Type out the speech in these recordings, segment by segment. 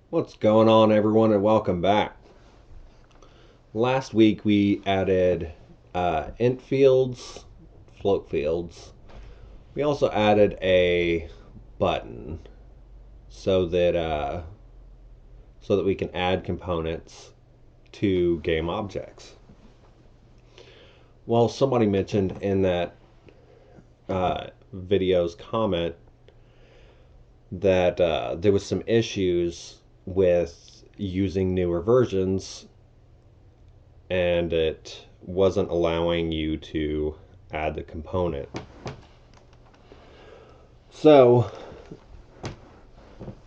What's going on, everyone, and welcome back. Last week we added int fields, float fields. We also added a button so that we can add components to game objects. Well, somebody mentioned in that video's comment that there was some issues with using newer versions, and it wasn't allowing you to add the component. So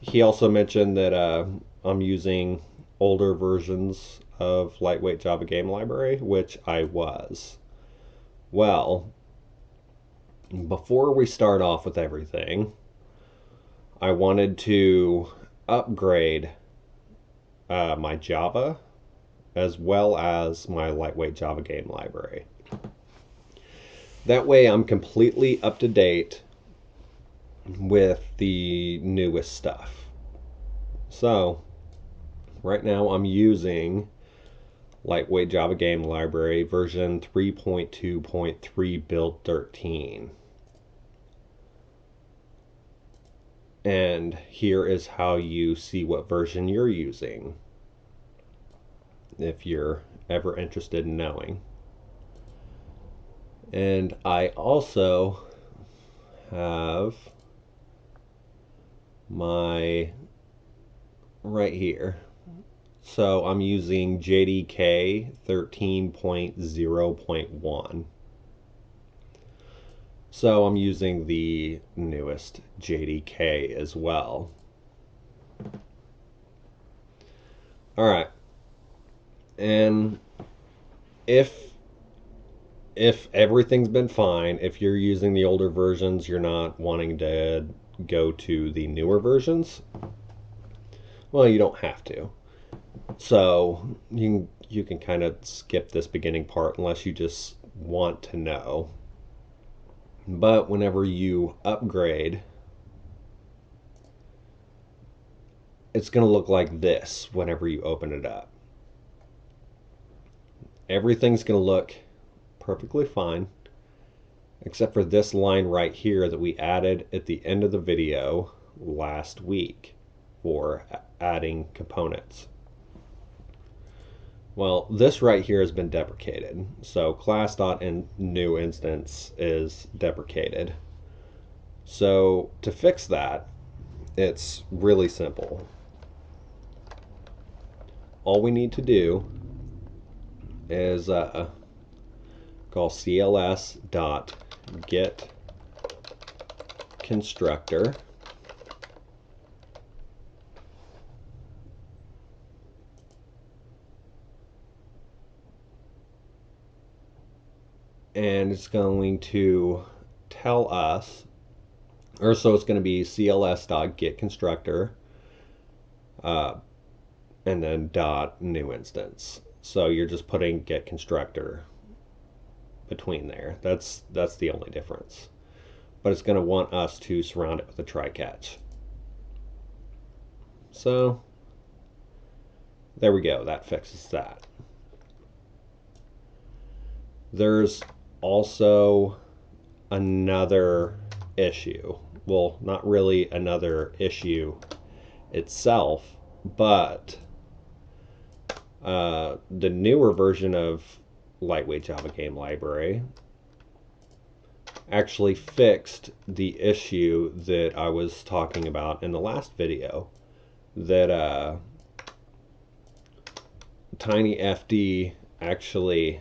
he also mentioned that I'm using older versions of lightweight Java game library, which I was. Well, before we start off with everything, I wanted to upgrade my Java as well as my lightweight Java game library. That way I'm completely up to date with the newest stuff. So right now I'm using lightweight Java game library version 3.2.3 build 13. And here is how you see what version you're using, if you're ever interested in knowing. And I also have my right here. So I'm using JDK 13.0.1. So I'm using the newest JDK as well. Alright. And if everything's been fine, if you're using the older versions, you're not wanting to go to the newer versions, well, you don't have to. So you can kind of skip this beginning part unless you just want to know. But whenever you upgrade, it's going to look like this whenever you open it up. Everything's going to look perfectly fine, except for this line right here that we added at the end of the video last week for adding components. Well, this right here has been deprecated. So class.new instance is deprecated. So to fix that, it's really simple. All we need to do is call cls.get constructor, and it's going to tell us, or so it's going to be cls.getConstructor and then dot new instance. So you're just putting get constructor between there. That's the only difference. But it's going to want us to surround it with a try catch. So there we go. That fixes that. There's also another issue. Well, not really another issue itself, but the newer version of lightweight Java game library actually fixed the issue that I was talking about in the last video, that TinyFD actually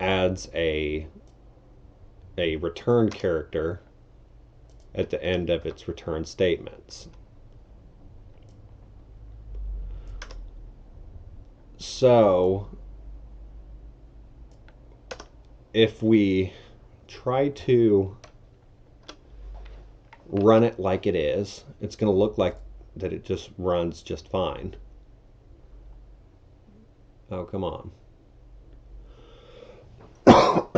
adds a return character at the end of its return statements. So if we try to run it like it is, it's going to look like that it just runs just fine. Oh, come on.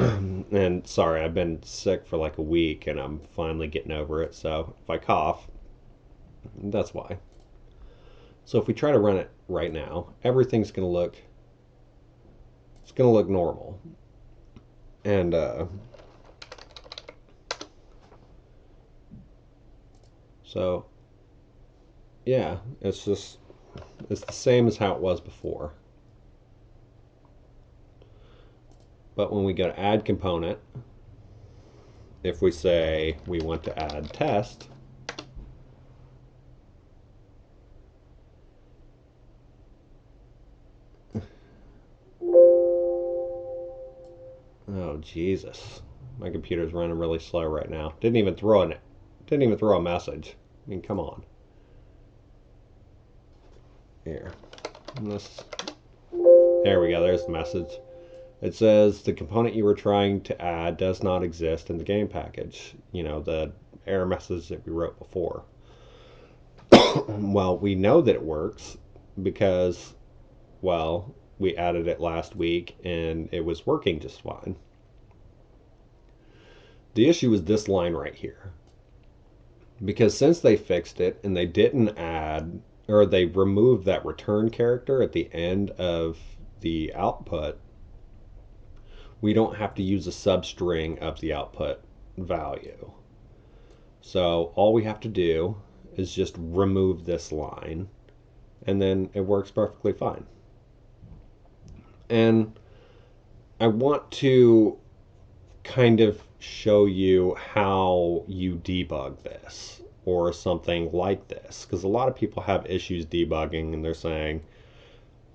And sorry, I've been sick for like a week and I'm finally getting over it. So if I cough, that's why. So if we try to run it right now, everything's going to look it's going to look normal. And so yeah, it's the same as how it was before. But when we go to add component, if we say we want to add test, oh Jesus, my computer's running really slow right now. Didn't even throw a message. I mean, come on. Here, there we go. There's the message. It says the component you were trying to add does not exist in the game package. You know, the error message that we wrote before. Well, we know that it works because, well, we added it last week and it was working just fine. The issue is this line right here. Because since they fixed it and they didn't add, or they removed that return character at the end of the output, we don't have to use a substring of the output value. So all we have to do is just remove this line, and then it works perfectly fine. And I want to kind of show you how you debug this or something like this, because a lot of people have issues debugging and they're saying,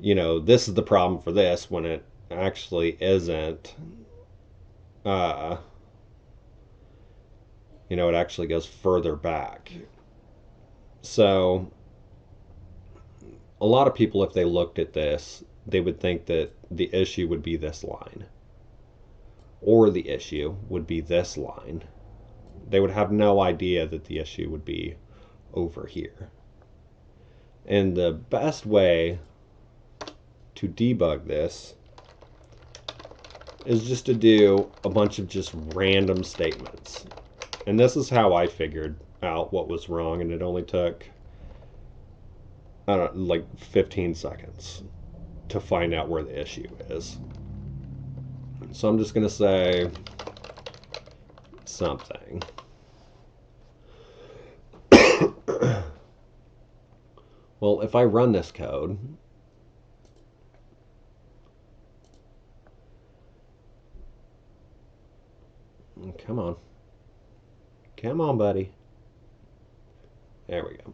you know, this is the problem for this when it actually isn't. uh, it actually goes further back. So a lot of people, if they looked at this, they would think that the issue would be this line, or the issue would be this line. They would have no idea that the issue would be over here. And the best way to debug this is just to do a bunch of just random statements. And this is how I figured out what was wrong, and it only took, I don't know, like 15 seconds to find out where the issue is. So I'm just going to say something. Well, if I run this code, come on. Come on, buddy. There we go.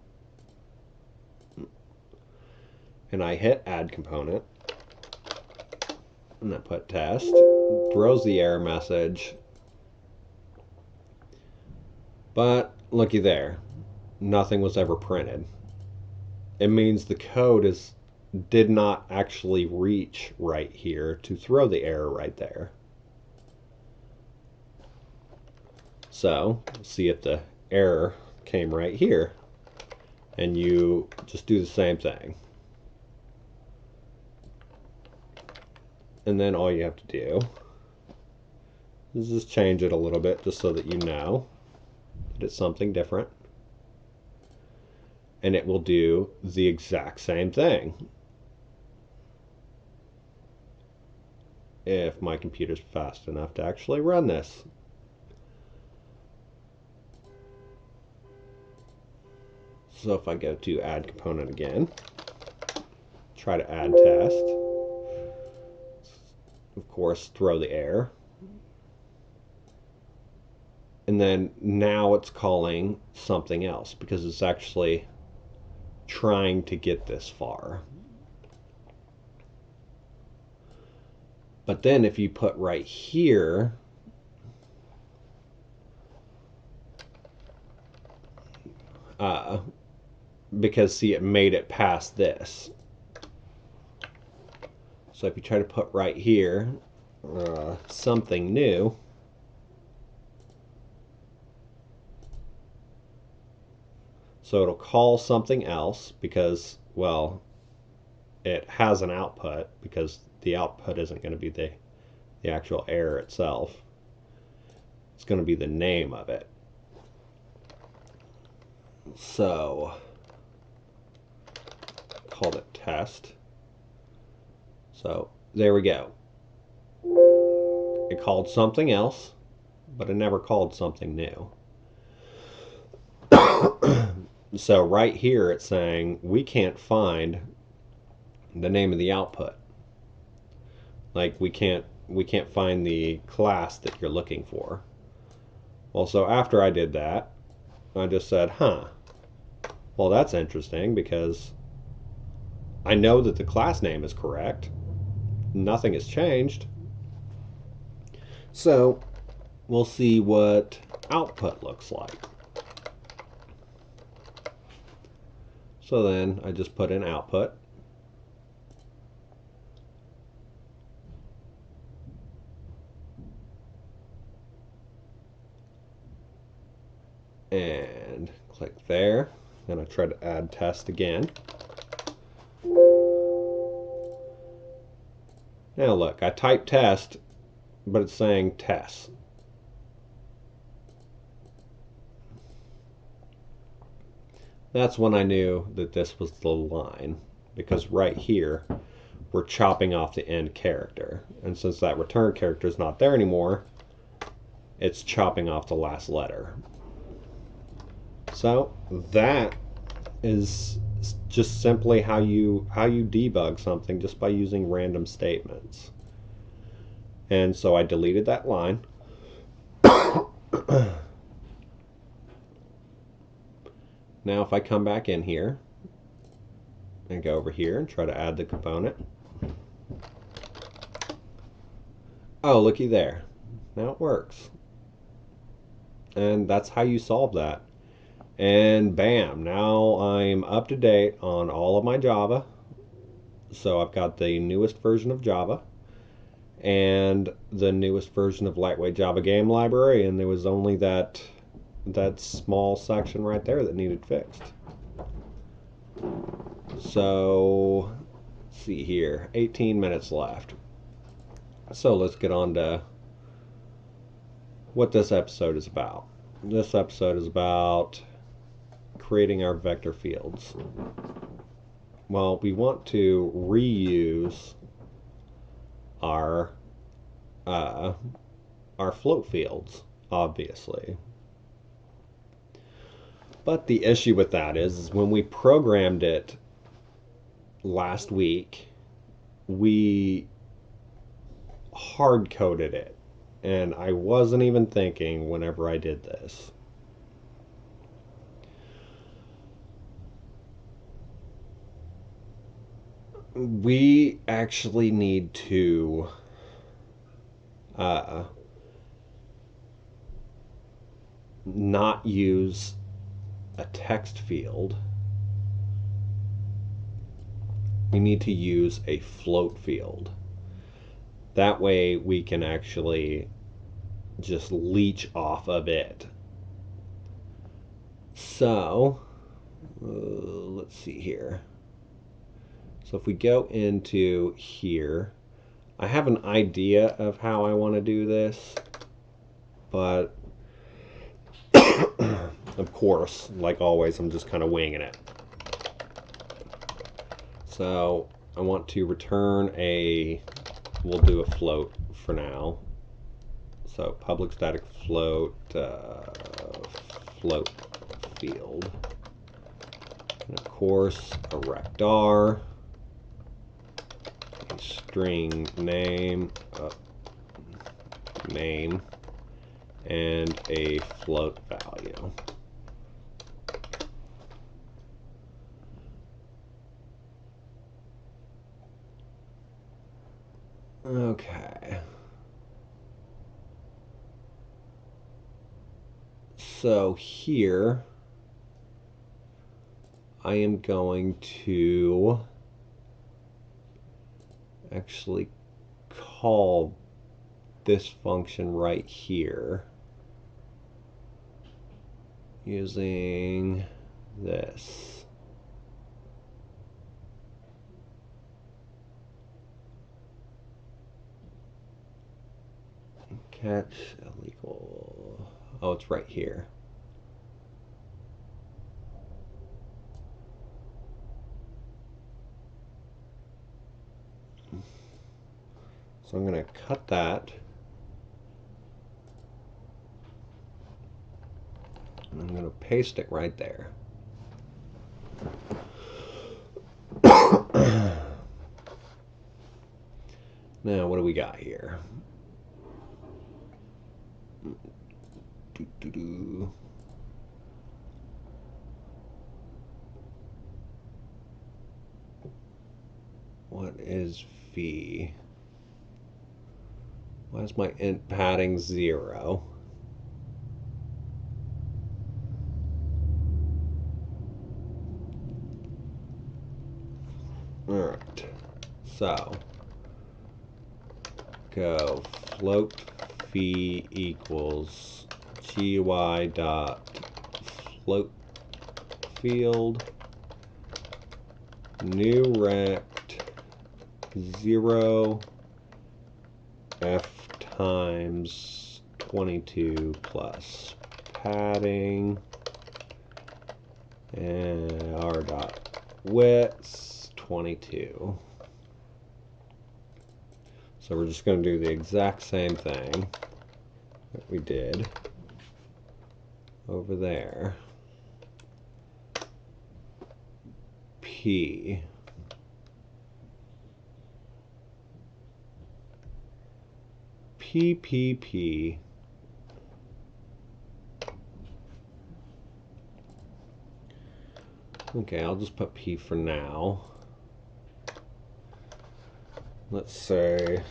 And I hit add component, and I put test, throws the error message. But looky there, nothing was ever printed. It means the code did not actually reach right here to throw the error right there. So see if the error came right here, and you just do the same thing. And then all you have to do is just change it a little bit just so that you know that it's something different. And it will do the exact same thing. If my computer's fast enough to actually run this. So if I go to add component again, try to add test, of course throw the error, and then now it's calling something else because it's actually trying to get this far. But then if you put right here, because see, it made it past this. So if you try to put right here something new, so it'll call something else because, well, it has an output because the output isn't going to be the the actual error itself. It's going to be the name of it. So, called it test. So, there we go. It called something else, but it never called something new. So right here it's saying we can't find the name of the output. Like we can't find the class that you're looking for. Well, so after I did that, I just said, well, that's interesting because I know that the class name is correct. Nothing has changed. So we'll see what output looks like. So then I just put in output. And click there. And I try to add test again. Now look, I typed test, but it's saying test. That's when I knew that this was the line, because right here we're chopping off the end character, and since that return character is not there anymore, it's chopping off the last letter. So that is just simply how you debug something, just by using random statements. And so I deleted that line. Now if I come back in here and go over here and try to add the component, oh, looky there. Now it works. And that's how you solve that. And bam, now I'm up to date on all of my Java. So I've got the newest version of Java and the newest version of Lightweight Java Game Library, and there was only that small section right there that needed fixed. So let's see here, 18 minutes left. So let's get on to what this episode is about. This episode is about creating our vector fields. Well, we want to reuse our float fields, obviously. But the issue with that is when we programmed it last week, we hard coded it, and I wasn't even thinking whenever I did this. We actually need to not use a text field. We need to use a float field. That way we can actually just leech off of it. So let's see here. So if we go into here, I have an idea of how I want to do this, but of course, like always, I'm just kind of winging it. So I want to return we'll do a float for now. So public static float, float field. And of course, a rectar, a string name, name, and a float value. Okay. So here, I am going to actually call this function right here using this. catch illegal. Oh, it's right here. So I'm going to cut that. And I'm going to paste it right there. Now, what do we got here? What is V? Why is my int padding 0? Alright, so go float fee equals GUI dot float field new rect 0 f times 22 plus padding and r dot width 22. So we're just going to do the exact same thing that we did over there. P P. Okay, I'll just put P for now. Let's say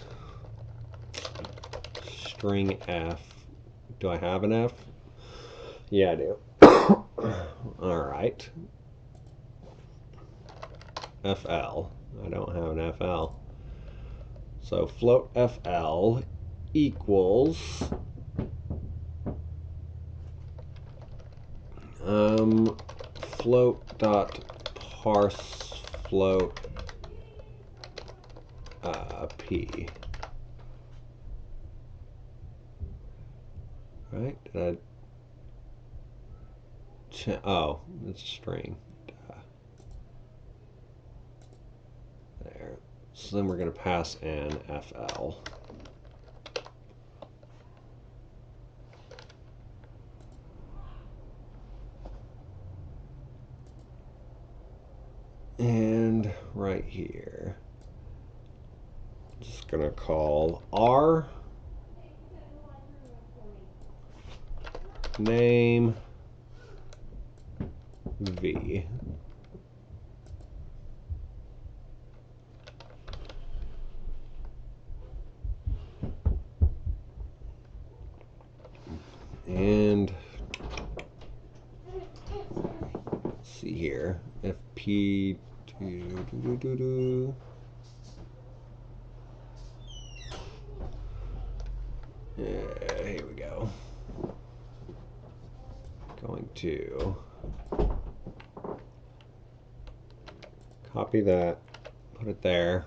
string F. Do I have an F? Yeah, I do. Alright. FL. I don't have an FL. So float FL equals float dot parse float P. Right? Did I oh, it's a string. There. So then we're going to pass in FL. And right here, just going to call R name V. And let's see here, FP yeah, here we go. Going to copy that, put it there.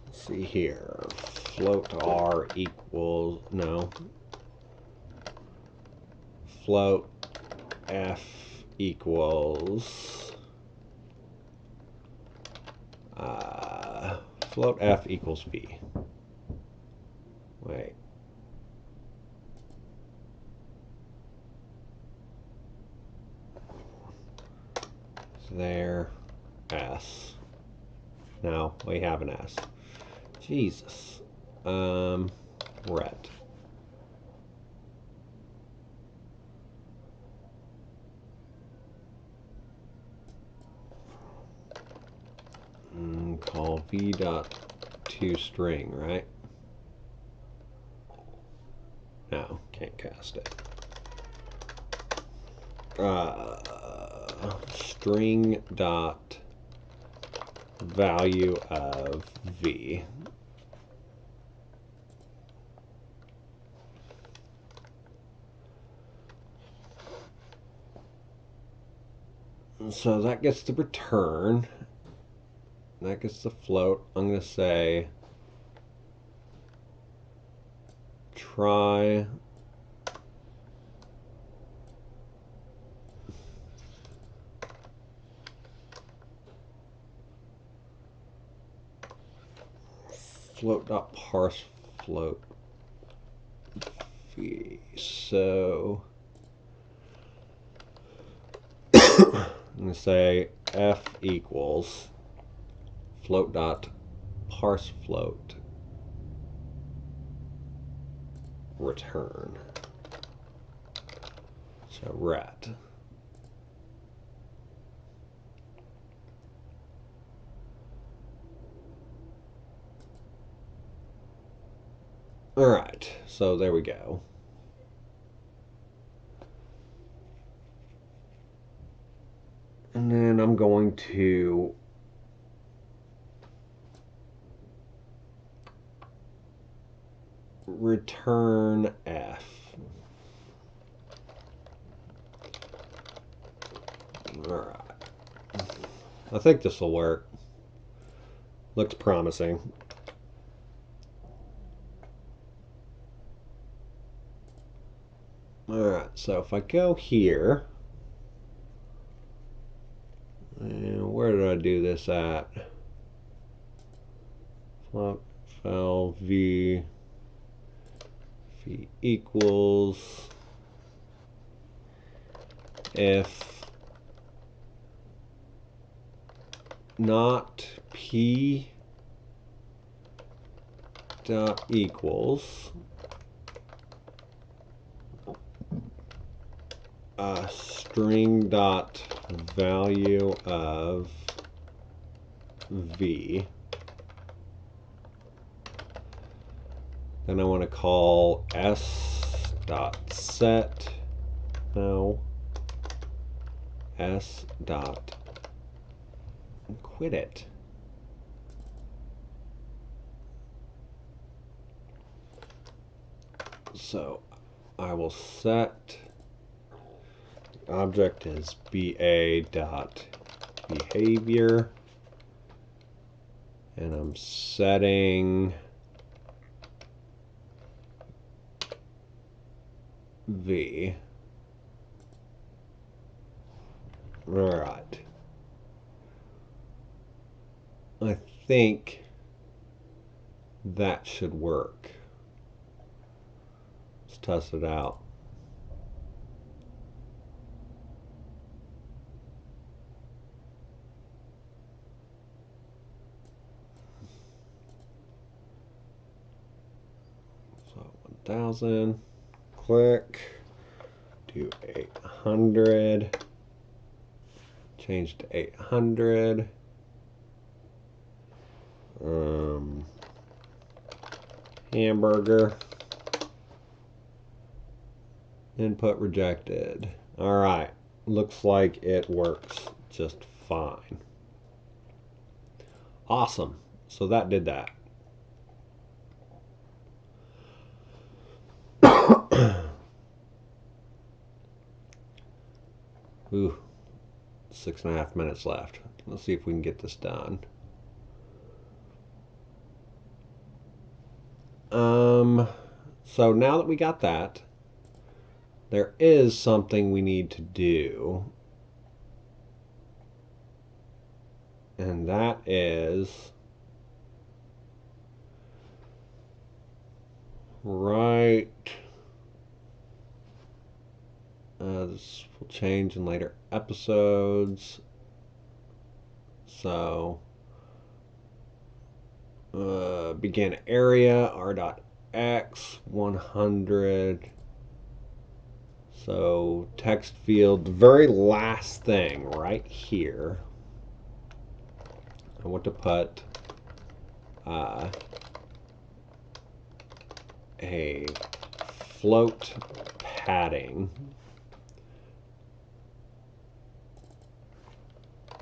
Let's see here. Float R equals, no. Float F equals, float F equals V. Wait. So there, S. Now we have an S. Jesus. Ret. Call v dot to string, right? No, can't cast it. String dot value of v. So that gets the return. That gets the float. I'm going to say try float.parse float v. So I'm going to say f equals float.parse float return. So ret. Alright, so there we go. And then I'm going to return f. Alright. I think this will work. Looks promising. Alright, so if I go here, and where did I do this at? Float file v equals if not p dot equals string dot value of v. Then I want to call s dot set. No. S dot quit it. So I will set object as ba dot behavior, and I'm setting v. Alright. I think that should work. Let's test it out. So 1000, click, do 800, change to 800. Hamburger. Input rejected. Alright, looks like it works just fine. Awesome. So that did that. Ooh, 6.5 minutes left. Let's see if we can get this done. So now that we got that, there is something we need to do. And that is right. This will change in later episodes. So begin area r.x 100. So text field, the very last thing right here, I want to put a float padding.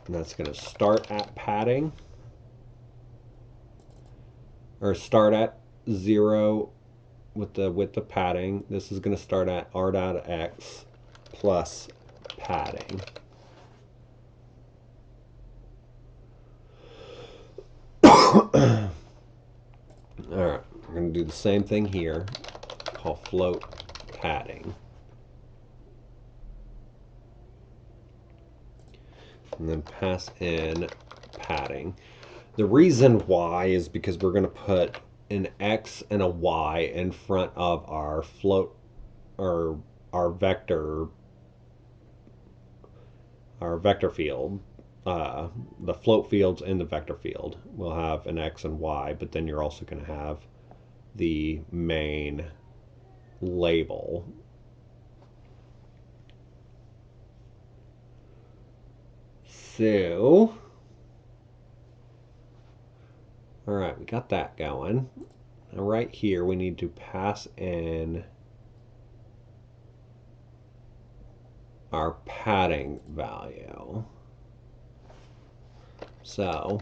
And that's going to start at padding. or start at 0 with the padding. This is going to start at r dot x plus padding. Alright, we're going to do the same thing here. Call float padding. And then pass in padding. The reason why is because we're going to put an x and a y in front of our float, or our vector field. The float fields in the vector field will have an x and y, but then you're also going to have the main label. So, all right, we got that going. Now right here we need to pass in our padding value. So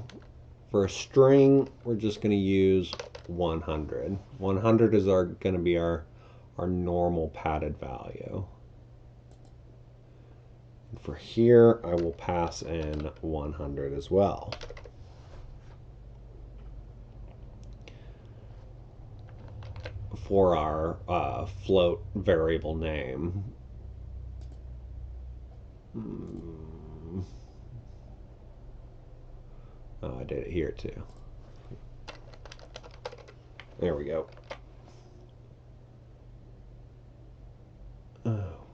for a string, we're just going to use 100. 100 is going to be our normal padded value. And for here, I will pass in 100 as well. For our float variable name. Oh, I did it here too. There we go.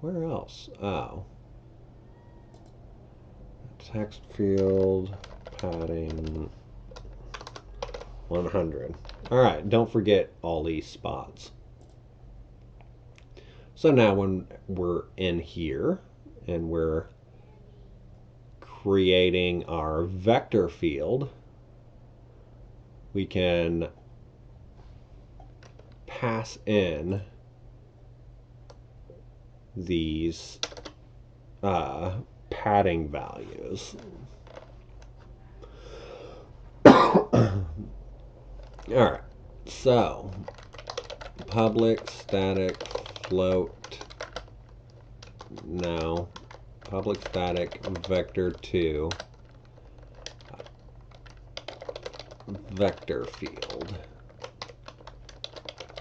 Where else? Oh. Text field, padding, 100. Alright, don't forget all these spots. So now when we're in here and we're creating our vector field, we can pass in these padding values. Alright, so public static float, no, public static vector2 vector field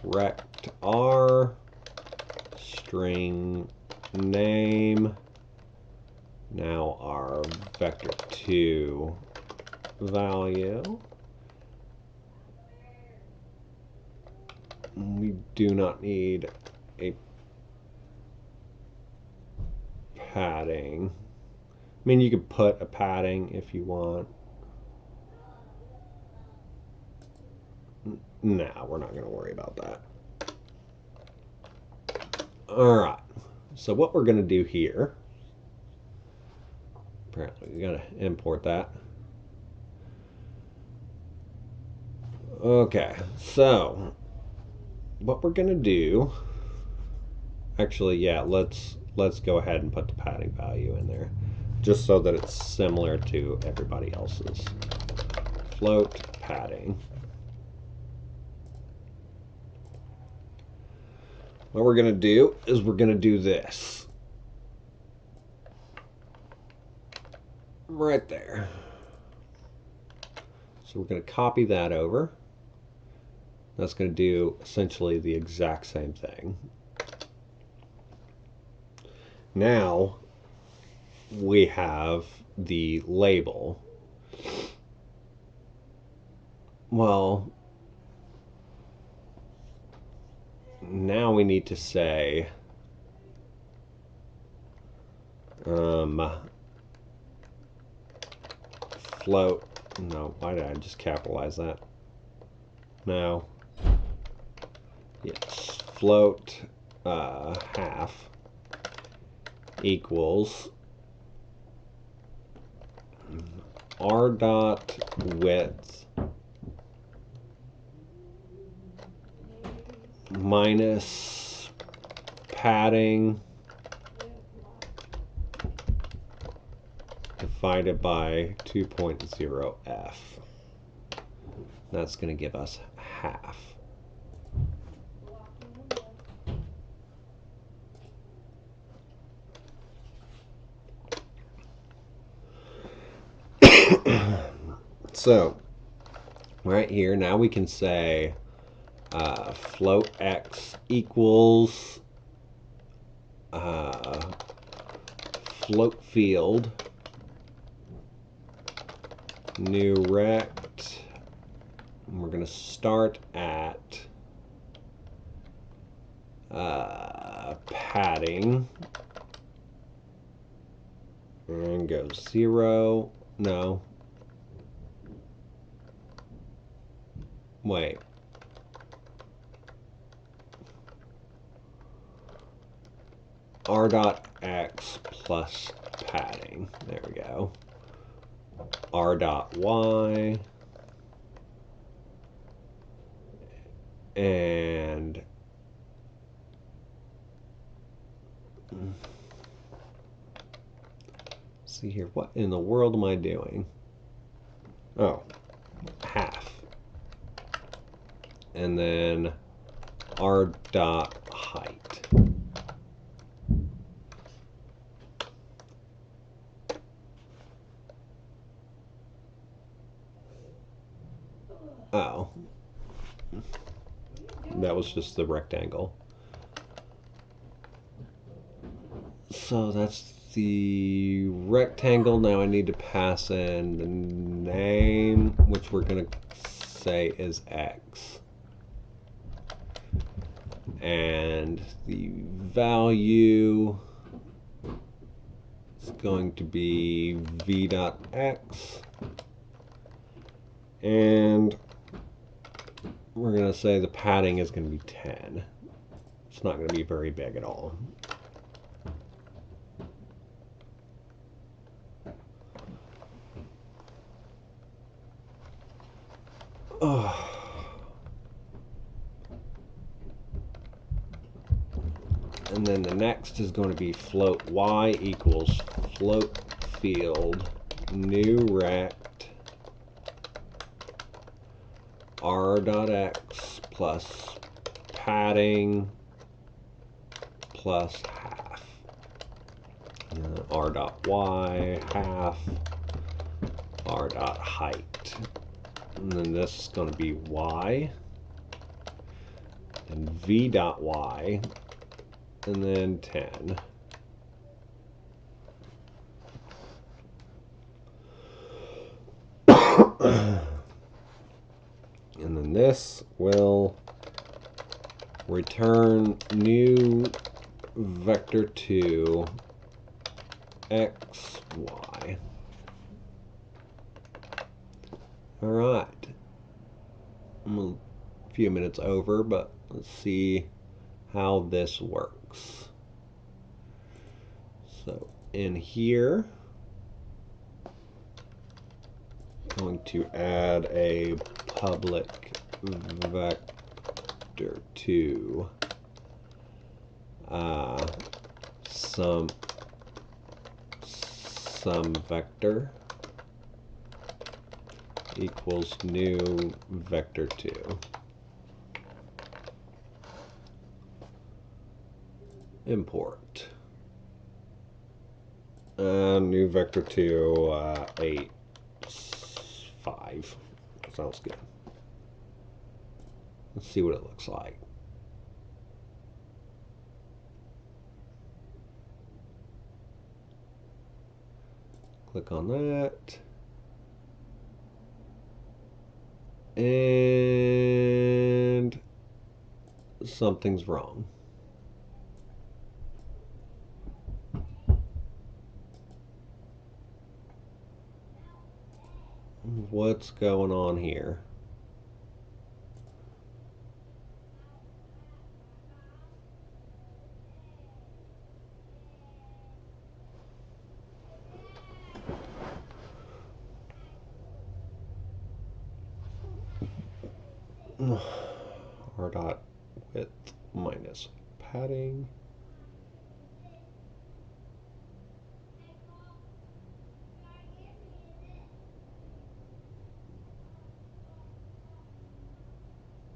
rect r string name, now our vector2 value. We do not need a padding. I mean, you could put a padding if you want. No, we're not going to worry about that. Alright, so what we're going to do here, apparently we got to import that. Okay, so what we're going to do, actually, yeah, let's go ahead and put the padding value in there, just so that it's similar to everybody else's. Float padding. What we're going to do is we're going to do this. Right there. So we're going to copy that over. That's going to do essentially the exact same thing. Now we have the label. Well, now we need to say float. No, why did I just capitalize that? No. Yes, float half equals r dot width minus padding divided by 2.0f. That's going to give us half. So right here, now we can say float x equals float field new rect. And we're going to start at padding and go 0. No. Wait. R dot X plus padding. There we go. R dot Y. And see here, what in the world am I doing? Oh, half. And then R dot height. Oh, that was just the rectangle. So that's the rectangle. Now I need to pass in the name, which we're going to say is X. And the value is going to be v dot x. And we're going to say the padding is going to be 10. It's not going to be very big at all. And then the next is going to be float y equals float field new rect r dot x plus padding plus half. R dot y half r dot height. And then this is going to be y and v dot y and then 10. And then this will return new vector 2 x, y. Alright. I'm a few minutes over, but let's see how this works. So in here, I'm going to add a public vector to some vector equals new vector 2. Import. New vector 2, 8, 5. Sounds good. Let's see what it looks like. Click on that. And something's wrong. What's going on here? R dot width minus padding.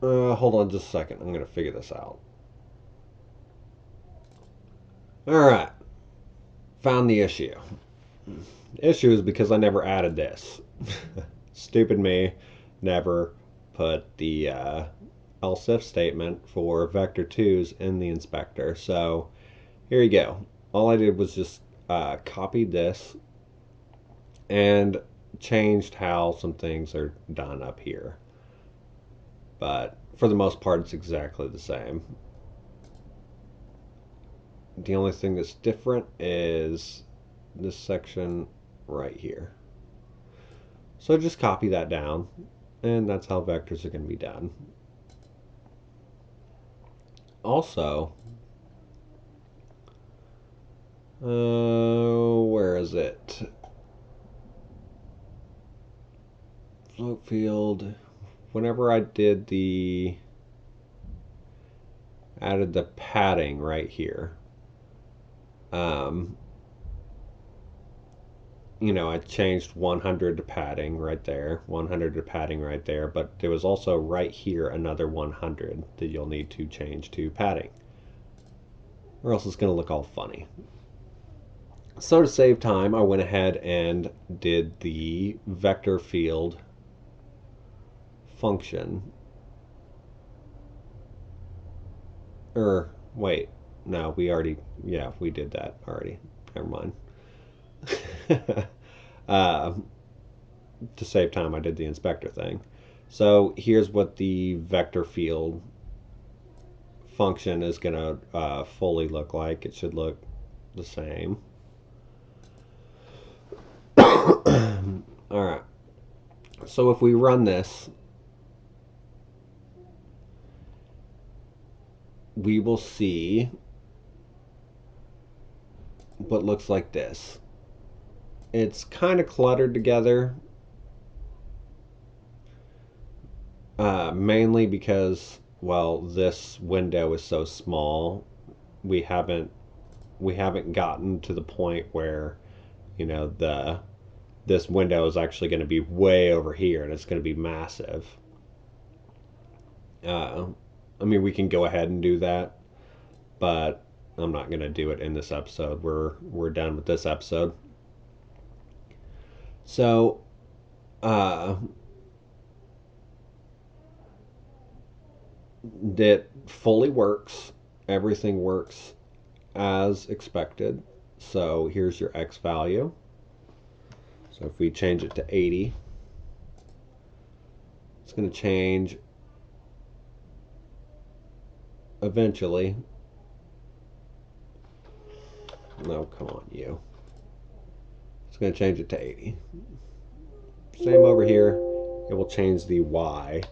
Hold on just a second. I'm going to figure this out. All right. Found the issue. The issue is because I never added this. Stupid me. Never put the else if statement for vector 2's in the inspector. So here you go. All I did was just copied this and changed how some things are done up here. But for the most part, it's exactly the same. The only thing that's different is this section right here. So just copy that down, and that's how vectors are going to be done. Also, where is it? Float field. Whenever I did added the padding right here, um, I changed 100 to padding right there, 100 to padding right there, but there was also right here another 100 that you'll need to change to padding, or else it's going to look all funny. So to save time, I went ahead and did the vector field function. Wait, no, we did that already. Never mind. uh, to save time, I did the inspector thing. So here's what the vector field function is going to fully look like. It should look the same. All right. So if we run this, we will see what looks like this. It's kind of cluttered together, mainly because, well, this window is so small. We haven't gotten to the point where the this window is actually going to be way over here and it's going to be massive. Uh, I mean, we can go ahead and do that, but I'm not going to do it in this episode. We're done with this episode. So, uh, it fully works. Everything works as expected. So here's your x value. So if we change it to 80, it's going to change eventually. No, come on, you. It's going to change it to 80. Same over here. It will change the y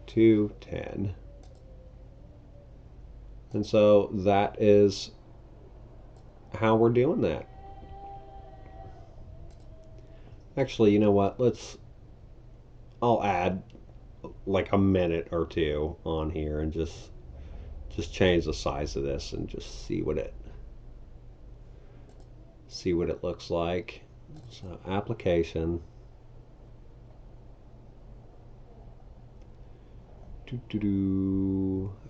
to 10. And so that is how we're doing that. Actually, you know what? I'll add like a minute or two on here and just change the size of this and just see what it looks like. So application.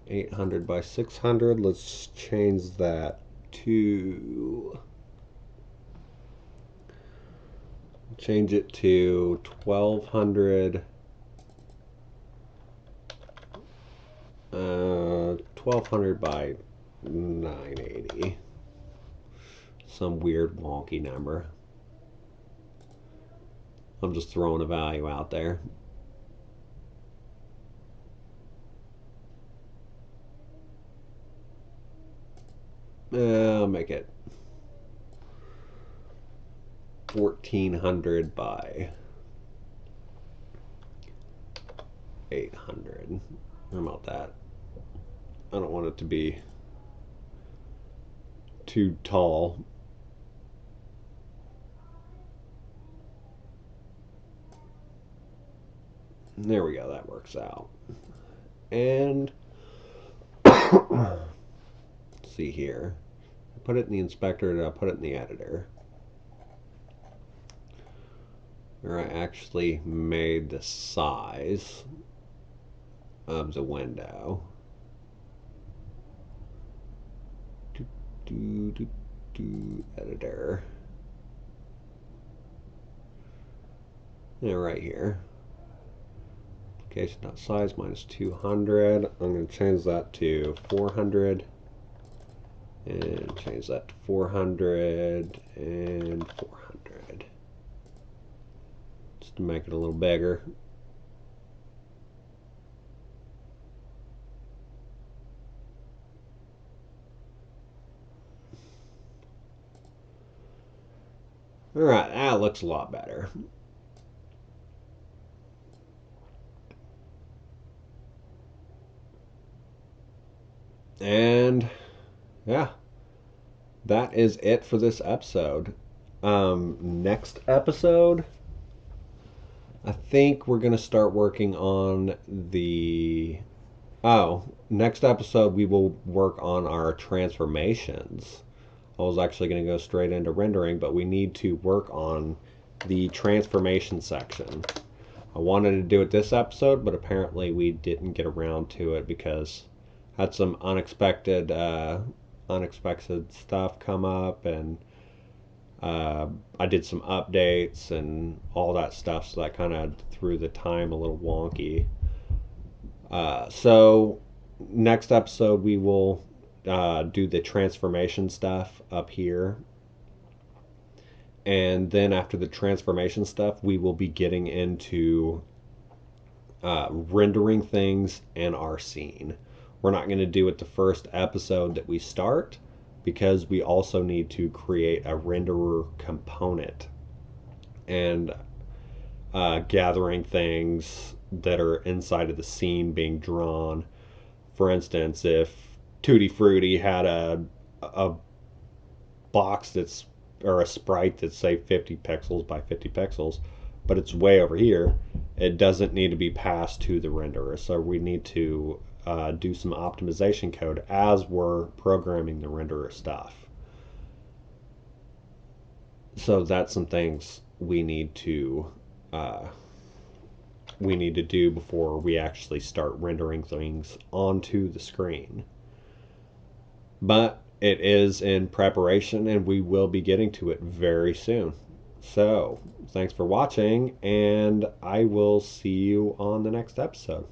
800 by 600. Let's change that to change it to 1200 1200 by 980. Some weird wonky number. I'm just throwing a value out there. I'll make it 1400 by 800. How about that? I don't want it to be too tall. There we go, that works out. And see here. I put it in the inspector and I put it in the editor. Where I actually made the size. of the window. Do, do, do, editor. And right here. Application.size minus 200. I'm going to change that to 400. And change that to 400 and 400. Just to make it a little bigger. Alright, that looks a lot better. And yeah, that is it for this episode. Next episode, I think we're going to start working on the. Oh, next episode, we will work on our transformations. I was actually going to go straight into rendering, but we need to work on the transformation section. I wanted to do it this episode, but apparently we didn't get around to it because I had some unexpected stuff come up, and I did some updates and all that stuff, so that kind of threw the time a little wonky. So next episode we will do the transformation stuff up here, and then after the transformation stuff, we will be getting into rendering things in our scene. We're not going to do it the first episode that we start because we also need to create a renderer component and gathering things that are inside of the scene being drawn. For instance, if Tutti Frutti had a box that's or a sprite that's say 50 pixels by 50 pixels, but it's way over here, it doesn't need to be passed to the renderer. So we need to do some optimization code as we're programming the renderer stuff. So that's some things uh, we need to do before we actually start rendering things onto the screen. But it is in preparation and we will be getting to it very soon. So, thanks for watching, and I will see you on the next episode.